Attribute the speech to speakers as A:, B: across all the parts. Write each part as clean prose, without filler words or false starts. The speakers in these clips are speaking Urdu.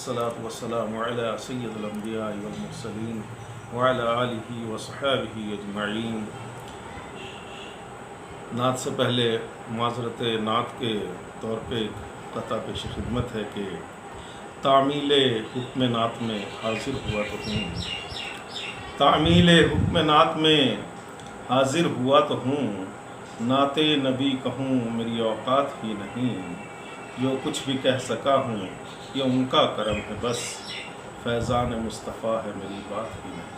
A: والصلاة والسلام علی سید الانبیاء والمرسلین وعلی آلہ وصحابہ اجمعین۔ نعت سے پہلے معذرت نعت کے طور پہ ایک قطع پیش خدمت ہے کہ تعمیل حکم نعت میں حاضر ہوا تو ہوں، تعمیل حکم نعت میں حاضر ہوا تو ہوں، نعت نبی کہوں میری اوقات ہی نہیں، جو کچھ بھی کہہ سکا ہوں یہ ان کا کرم ہے، بس فیضان مصطفیٰ ہے میری بات ہی نہیں۔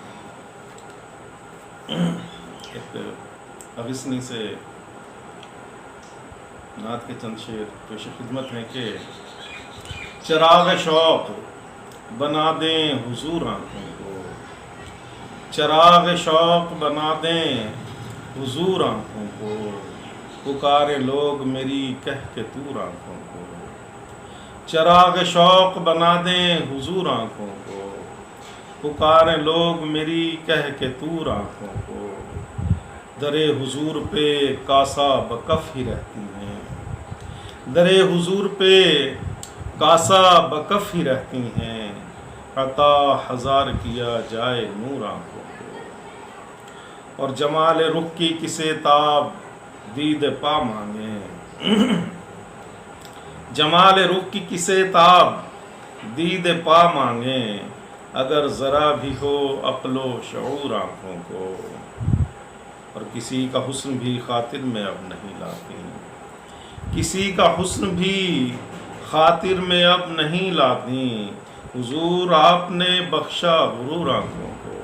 A: ایک اغسنی سے نعت کے چند شعر پیش خدمت ہیں کہ چراغ شوق بنا دیں حضور آنکھوں کو، چراغ شوق بنا دیں حضور آنکھوں کو، پکارے لوگ میری کہہ کے دور آنکھوں کو، چراغ شوق بنا دیں حضور آنکھوں کو، پکارے لوگ میری کہہ کے دور آنکھوں کو، درے حضور پہ کاسا بکف ہی رہتی ہیں، درے حضور پہ کاسا بکف ہی رہتی ہیں، عطا ہزار کیا جائے نور آنکھوں کو، اور جمال رخ کی کسے تاب دید پا مانگیں، جمال رخ کی کسے تاب دید پا مانگیں، اگر ذرا بھی ہو عقل و شعور آنکھوں کو، اور کسی کا حسن بھی خاطر میں اب نہیں لاتی، کسی کا حسن بھی خاطر میں اب نہیں لاتی، حضور آپ نے بخشا غرور آنکھوں کو،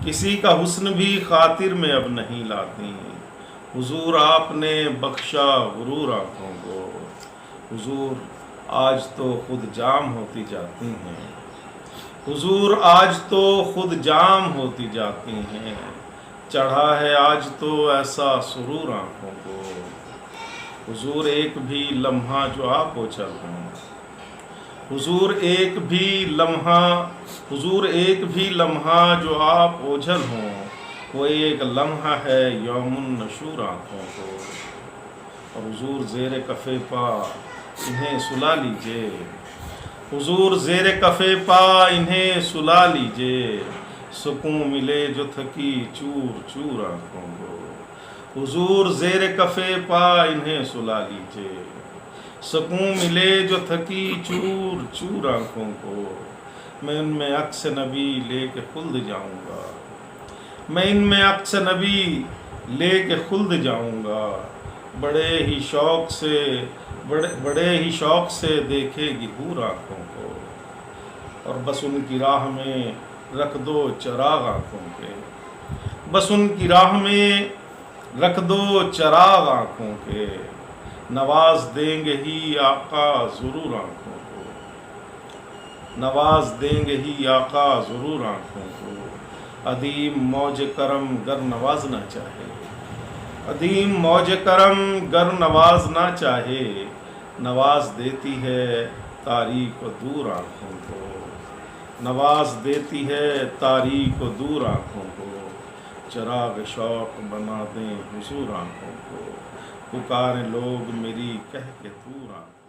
A: کسی کا حسن بھی خاطر میں اب نہیں لاتی، حضور آپ نے بخشا غرور آنکھوں کو، حضور آج تو خود جام ہوتی جاتی ہیں، حضور آج تو خود جام ہوتی جاتی ہیں، چڑھا ہے آج تو ایسا سرور آنکھوں کو، حضور ایک بھی لمحہ جو آپ اوچھل ہوں، حضور ایک بھی لمحہ جو آپ اوجھل ہوں، وہ ایک لمحہ ہے یوم النشور آنکھوں کو، اور حضور زیر کف پا انہیں سلا لیجئے، حضور زیر کف پا انہیں سلا لیجئے، سکون ملے جو تھکی چور چور آنکھوں کو، حضور زیر کف پا انہیں سلا لیجئے، سکون ملے جو تھکی چور چور آنکھوں کو، میں ان میں عکس نبی لے کے خلد جاؤں گا، میں ان میں عکس نبی لے کے خلد جاؤں گا، بڑے ہی شوق سے دیکھے گی حور آنکھوں کو، اور بس ان کی راہ میں رکھ دو چراغ آنکھوں کے، بس ان کی راہ میں رکھ دو چراغ آنکھوں کے، نواز دیں گے ہی آقا ضرور آنکھوں کو، نواز دیں گے ہی آقا ضرور آنکھوں کو، عدیم موج کرم گر نوازنا چاہے، عدیم موج کرم گر نوازنا چاہے، نواز دیتی ہے تاریک و دور آنکھوں کو، نواز دیتی ہے تاریک و دور آنکھوں کو، چراغ شوق بنا دیں حضور آنکھوں کو، پکاریں لوگ میری کہہ کے دور آنکھوں کو۔